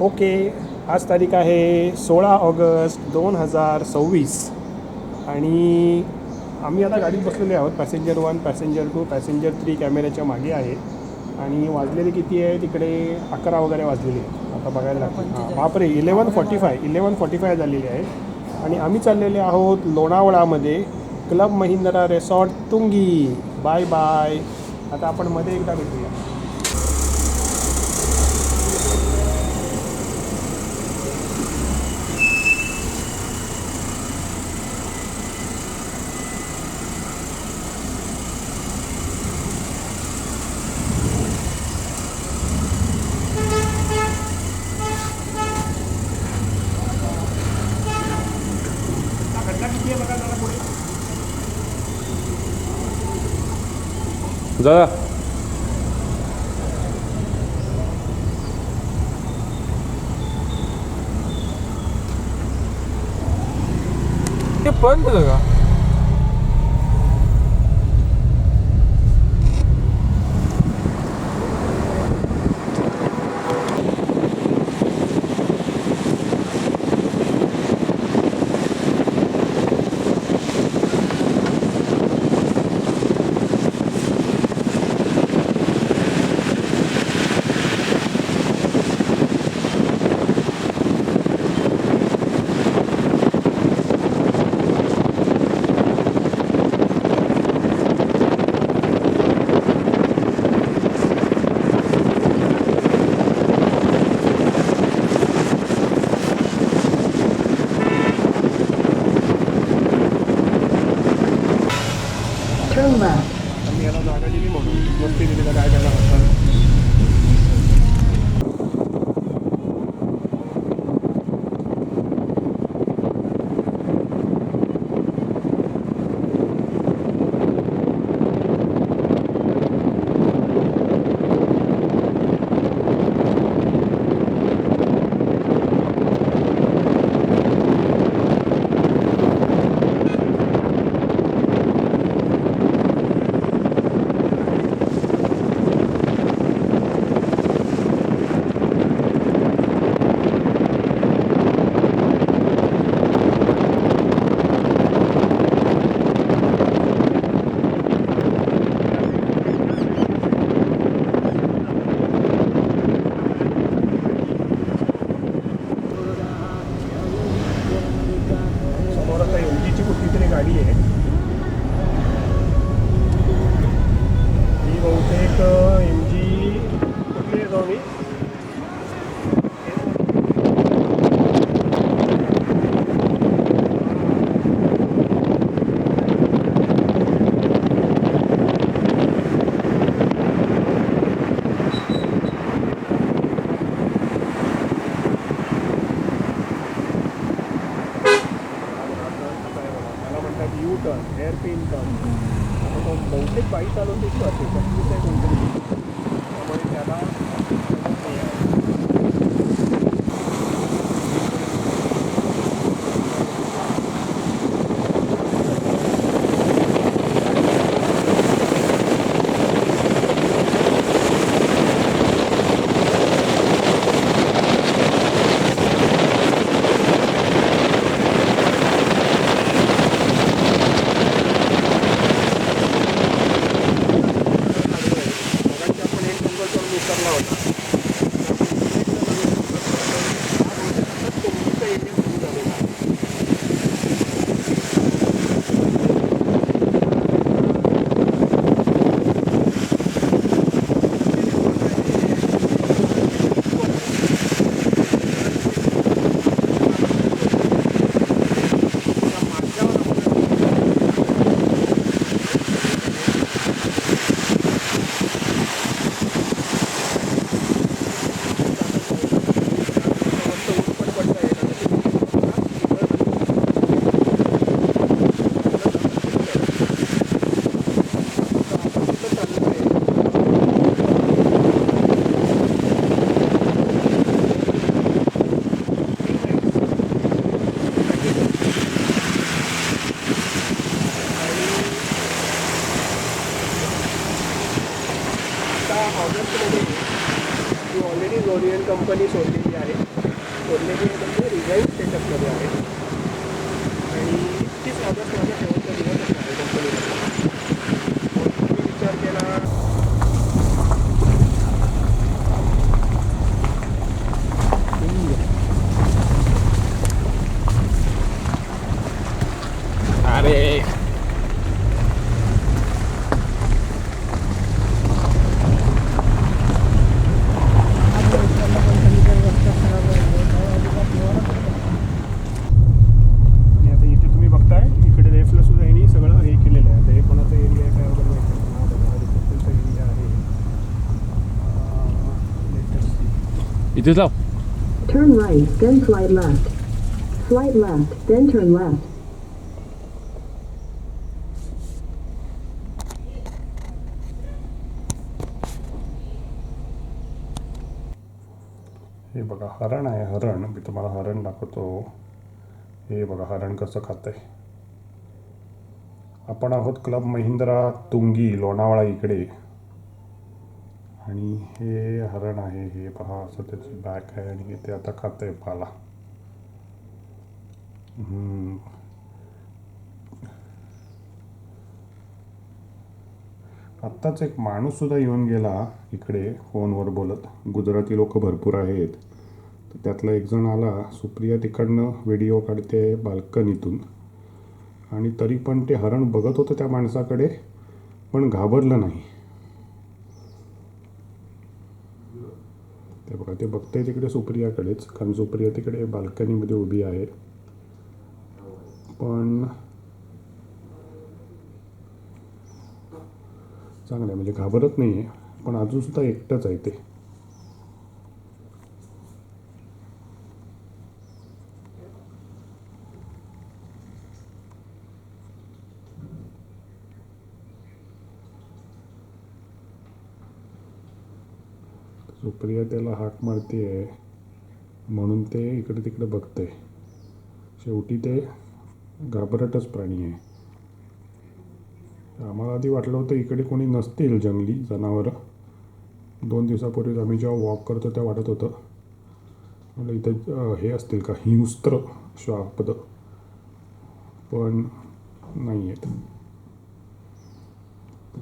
Okay, आज तारीख आहे 16 ऑगस्ट 2026 आणि आम्ही आता गाडीत बसलेले आहोत. पॅसेंजर 1, पॅसेंजर 2, पॅसेंजर 3 कॅमेऱ्याच्या मागे आहे आणि वाजलेले किती आहे तिकडे 11 वगैरे वाजलेले आहेत. आता बघायला लागतं. हां, बापरे, 11:45 झालेली आहे आणि आम्ही चाललेले आहोत लोणावळामध्ये club Mahindra resort Tungi. Bye bye. आता आपण मध्ये एकदा भेटूया. जा ते बंद का? आम्ही याला जागा दिली म्हणून मस्ती दिली तर काय करणार असतात. समोर आता एमजीची कुठली तरी गाडी आहे. ही बहुतेक एमजी कुठली आहे जाऊ मी मला म्हणतात यू टर्न एअरपिन टर्न. आता तो बहुतेक बाईक चालवून देखील असेल 25 आहे कोणतरी, त्यामुळे त्याला नाही आहे. मगाशी आपण एक नंबर करून उतरला होता. तुमचा एरिया सुरू झालेला आहे. ओरियन कंपनी सोडलेली आहे. सोडलेली म्हणजे रिझाईन स्टेटसमध्ये आहे आणि 31 ऑगस्ट माझा शेवटचा दिवस आहे कंपनीचा. मी विचार केला अरे आणि आता इथे तुम्ही बघताय इकडे रेफला सुद्धा ह्यांनी सगळं हे केलेलं आहे. आता हे कोणाचा एरिया आहे काय वगैरे माहिती नाही. हा बघा रिपोर्टरचा एरिया आहे. लेटेस्ट सी. इथेच लाव. Turn right, then slide left. Slide left, then turn left. हे बघा हरण आहे. हरण मी तुम्हाला हरण दाखवतो. हे बघा हरण कसं खातंय. आपण आहोत क्लब महिंद्रा तुंगी लोणावळा इकडे आणि हे हरण आहे. हे पहा असं त्याची बॅक आहे आणि ते आता खातंय पाला. आत्ताच एक माणूस सुद्धा येऊन गेला इकडे फोनवर बोलत. गुजराती लोक भरपूर आहेत. तर त्यातला एक जण आला. सुप्रिया तिकडनं व्हिडिओ काढते बाल्कनीतून आणि तरी पण ते हरण बघत होतं त्या माणसाकडे पण घाबरलं नाही. ते बघा ते बघते तिकडे सुप्रियाकडेच कारण सुप्रिया तिकडे बाल्कनीमध्ये उभी आहे. पण चांगलं आहे म्हणजे घाबरत नाही आहे पण अजूनसुद्धा एकटंच आहे ते. सुप्रिया त्याला हाक मारते आहे म्हणून ते इकडे तिकडे बघते. शेवटी ते घाबरटच प्राणी आहे. आम्हाला आधी वाटलं होतं इकडे कोणी नसतील जंगली जनावरं. 2 दिवसापूर्वीच आम्ही जेव्हा वॉक करतो तेव्हा वाटत होतं मला इथं हे असतील का हिंस्त्र श्वापद पण नाही आहेत.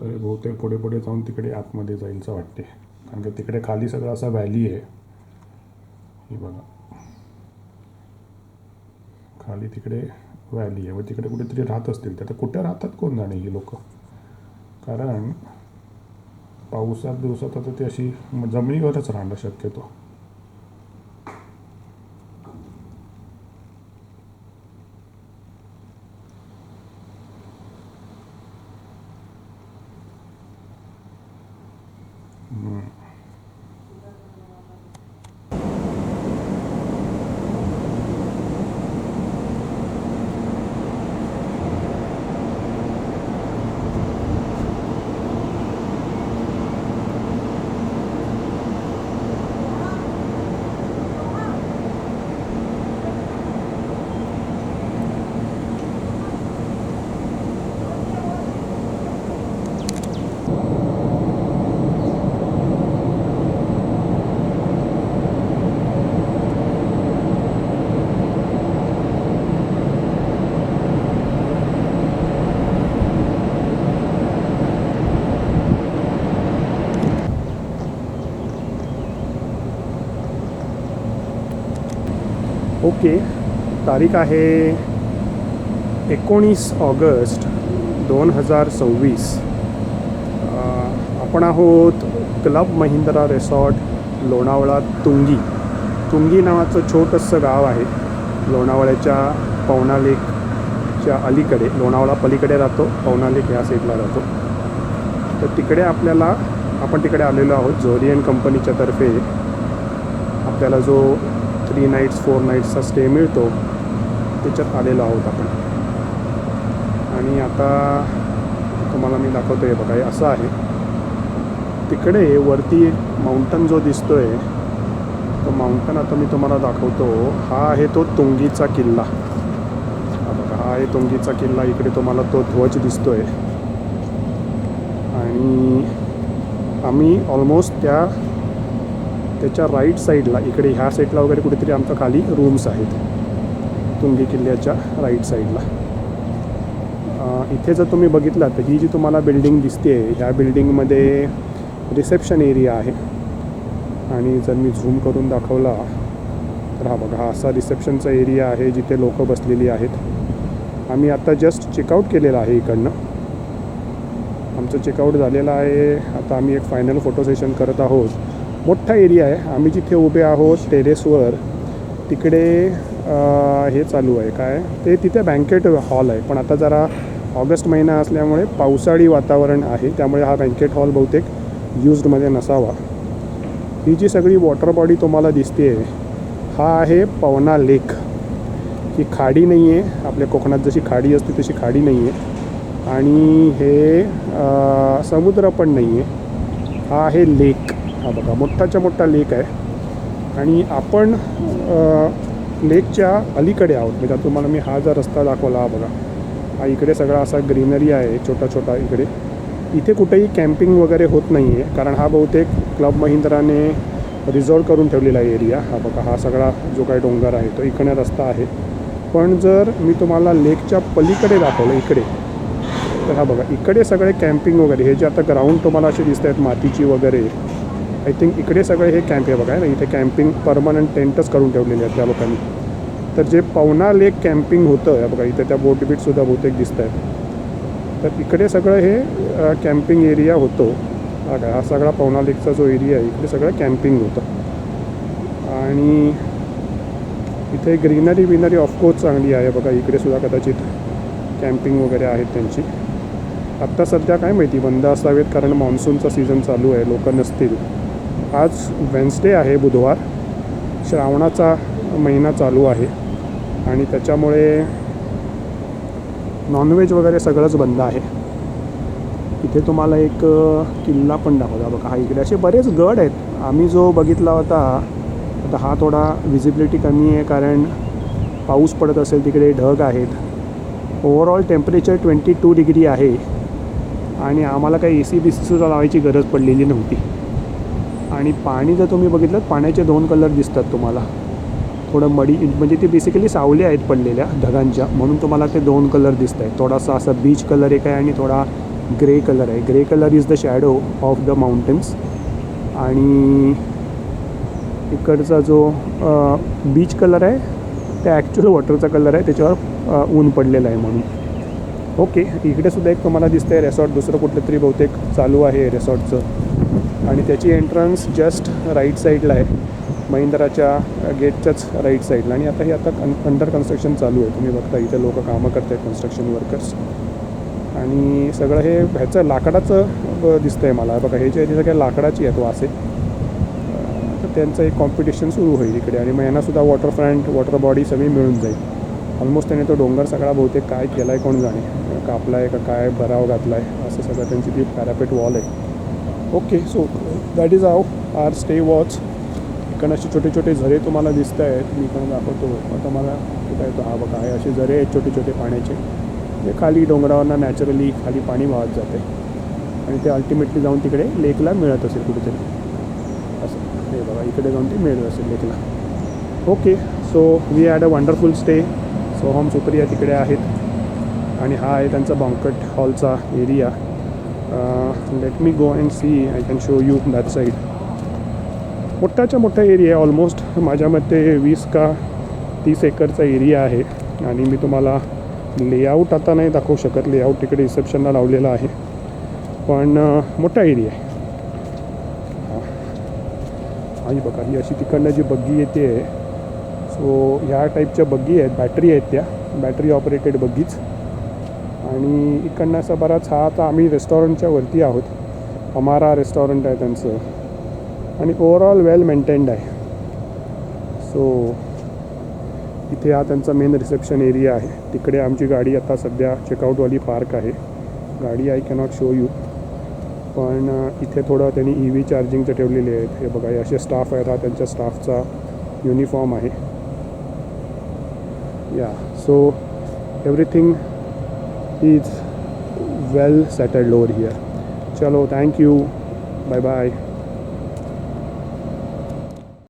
तर हे बहुतेक पुढे पुढे जाऊन तिकडे आतमध्ये जाईलचं वाटते कारण की तिकडे खाली सगळं असं व्हॅली आहे. हे बघा खाली तिकडे व्हॅली आहे व तिकडे कुठेतरी राहत असतील. तर कुठे राहतात कोण जाणे ही लोक. कारण पावसात दिवसात आता ती अशी जमिनीवरच राहणं शक्यतो. ओके तारीख आहे 19 ऑगस्ट 2026. आपण आहोत क्लब महिंद्रा रिसॉर्ट लोणावळा तुंगी नावाचं छोटंसं गाव आहे. लोणावळ्याच्या पवना लेकच्या अलीकडे. लोणावळा पलीकडे राहतो पवना लेक ह्या साईडला राहतो. तर तिकडे आपण तिकडे आलेलो आहोत. झोरियन कंपनीच्या तर्फे आपल्याला जो 3 नाईट्स 4 नाईट्सचा स्टे मिळतो त्याच्यात आलेलो आहोत आपण. आणि आता तुम्हाला मी दाखवतो आहे बघा. हे असं आहे. तिकडे वरती माउंटन जो दिसतो आहे तो माउंटन आता मी तुम्हाला दाखवतो. हा आहे तो तुंगीचा किल्ला. हा बघा हा आहे तुंगीचा किल्ला. इकडे तुम्हाला तो ध्वज दिसतो आहे. आणि आम्ही ऑलमोस्ट त्या त्याच्या राईट साईडला इकडे ह्या साईडला वगैरे कुठेतरी आमच्या खाली रूम्स आहेत तुंगी किल्ल्याच्या राईट साईडला. इथे जर तुम्ही बघितलात तर ही जी तुम्हाला बिल्डिंग दिसते ह्या बिल्डिंगमध्ये रिसेप्शन एरिया आहे. आणि जर मी झूम करून दाखवला तर हा बघा, हा असा रिसेप्शनचा एरिया आहे जिथे लोक बसलेली आहेत. आम्ही आता जस्ट चेकआउट केलेलं आहे इकडनं. आमचं चेकआउट झालेलं आहे. आता आम्ही एक फायनल फोटो सेशन करत आहोत. मोठा एरिया आहे. आम्ही जिथे उभे आहोत टेरेसवर तिकडे हे चालू आहे काय ते तिथे बँकेट हॉल आहे. पण आता जरा ऑगस्ट महिना असल्यामुळे पावसाळी वातावरण आहे त्यामुळे हा बँकेट हॉल बहुतेक यूज्डमध्ये नसावा. ही जी सगळी वॉटर बॉडी तुम्हाला दिसते हा आहे पवना लेक. ही खाडी नाही आहे, आपल्या कोकणात जशी खाडी असते तशी खाडी नाही आहे. आणि हे समुद्र पण नाही आहे, हा आहे लेक. हा बघा मोठाच्या मोठा लेक आहे. आणि आपण लेकच्या अलीकडे आहोत. म्हणजे आता तुम्हाला मी हा जर रस्ता दाखवला हा बघा, हा इकडे सगळा असा ग्रीनरी आहे छोटा छोटा इकडे. इथे कुठेही कॅम्पिंग वगैरे होत नाही आहे कारण हा बहुतेक क्लब महिंद्राने रिझॉर्व करून ठेवलेला एरिया. हा बघा, हा सगळा जो काही डोंगर आहे तो इकडे रस्ता आहे. पण जर मी तुम्हाला लेकच्या पलीकडे दाखवलं इकडे तर हा बघा, इकडे सगळे कॅम्पिंग वगैरे हे जे आता ग्राउंड तुम्हाला असे दिसत आहेत मातीची वगैरे, आय थिंक इकडे सगळे हे कॅम्प आहे बघा ना. इथे कॅम्पिंग परमनंट टेंटच करून ठेवलेले आहेत त्या लोकांनी. तर जे पवना लेक कॅम्पिंग होतं आहे बघा, इथे त्या बोट बीटसुद्धा बहुतेक दिसत आहेत. तर इकडे सगळं हे कॅम्पिंग एरिया होतो. हा काय, हा सगळा पवना लेकचा जो एरिया आहे इकडे सगळं कॅम्पिंग होतं. आणि इथे ग्रीनरी ऑफकोर्स चांगली आहे बघा. इकडे सुद्धा कदाचित कॅम्पिंग वगैरे आहेत त्यांची. आत्ता सध्या काय माहिती बंद असावेत कारण मान्सूनचा सीझन चालू आहे, लोक नसतील. आज वेन्सडे आहे, बुधवार. श्रावणाचा महिना चालू आहे आणि त्याच्यामुळे नॉनव्हेज वगैरे सगळंच बंद आहे. इथे तुम्हाला एक किल्ला पण दाखवला बघा. हा इकडे असे बरेच गड आहेत. आम्ही जो बघितला होता आता हा थोडा विजिबिलिटी कमी आहे कारण पाऊस पडत असेल, तिकडे ढग आहेत. ओव्हरऑल टेम्परेचर 22 डिग्री आहे आणि आम्हाला काही AC बीसीसुद्धा लावायची गरज पडलेली नव्हती. आणि पाणी जर तुम्ही बघितलं पाण्याचे 2 कलर दिसतात तुम्हाला. थोडं मडी म्हणजे ते बेसिकली सावल्या आहेत पडलेल्या ढगांच्या, म्हणून तुम्हाला ते 2 कलर दिसत आहेत. थोडासा असा बीच कलर एक आहे आणि थोडा ग्रे कलर आहे. Grey colour is the shadow of the mountains. आणि इकडचा जो बीच कलर आहे ते ॲक्च्युअल वॉटरचा कलर आहे, त्याच्यावर ऊन पडलेलं आहे म्हणून. ओके, इकडे सुद्धा एक तुम्हाला दिसतं आहे रेसॉर्ट, दुसरं कुठलं तरी बहुतेक चालू आहे रेसॉर्टचं. आणि त्याची एंट्रन्स जस्ट राईट साईडला आहे, महिंद्राच्या गेटच्याच राईट साईडला. आणि आता हे अंडर कन्स्ट्रक्शन चालू आहे. तुम्ही बघता इथे लोक कामं करत आहेत, कन्स्ट्रक्शन वर्कर्स. आणि सगळं हे ह्याचं लाकडाचं दिसतं आहे मला बघा. हे जे आहे ते सगळ्या लाकडाची आहेत वासे. तर त्यांचं एक कॉम्पिटिशन सुरू होईल इकडे. आणि मग यांनासुद्धा वॉटर फ्रंट वॉटर बॉडी सगळी मिळून जाईल. ऑलमोस्ट त्याने तो डोंगर सगळा बहुतेक काय केला आहे कोण जाणे, कापला आहे का काय भराव घातला आहे असं सगळं त्यांची ती पॅरापेट वॉल आहे. Okay, so that is how are stay watch. इकडनं असे छोटे छोटे झरे तुम्हाला दिसत आहेत. मी इकडून दाखवतो. आता मला कुठं येतो हा बघा, आहे असे झरे आहेत छोटे छोटे पाण्याचे. ते खाली डोंगरावरनं नॅचरली खाली पाणी वाहत जाते आणि ते अल्टिमेटली जाऊन तिकडे लेकला मिळत असेल कुठेतरी असं. हे बघा इकडे जाऊन ते मिळत असेल लेकला. Okay, so we had a wonderful stay. Soham Supriya तिकडे आहेत आणि हा आहे त्यांचा बँक्वेट हॉलचा area. Let me go and see, I can show you that side. मोठाच्या मोठा एरिया आहे. ऑलमोस्ट माझ्या मते 20 का 30 एकरचा एरिया आहे. आणि मी तुम्हाला लेआउट आता नाही दाखवू शकत, लेआउट तिकडे रिसेप्शनला लावलेला आहे. पण मोठा एरिया आहे हा. आणि बघा ही अशी तिकडनं जी बग्गी येते, सो ह्या टाईपच्या बग्गी आहेत, बॅटरी आहेत त्या, बॅटरी ऑपरेटेड बग्गीच. आणि इकडनं असा बराच हा, आता आम्ही रेस्टॉरंटच्या वरती आहोत. हमारा रेस्टॉरंट आहे त्यांचं. आणि ओव्हरऑल वेल मेंटेन्ड आहे. सो इथे हा त्यांचा मेन रिसेप्शन एरिया आहे. तिकडे आमची गाडी आता सध्या चेकआउटवाली पार्क आहे. गाडी आय कॅनॉट शो यू. पण इथे थोडं त्यांनी EV चार्जिंगचं ठेवलेले आहेत. हे बघा, हे असे स्टाफ आहेत. हा त्यांच्या स्टाफचा युनिफॉर्म आहे. या, so everything is well settled over here. चलो, थँक यू, बाय बाय.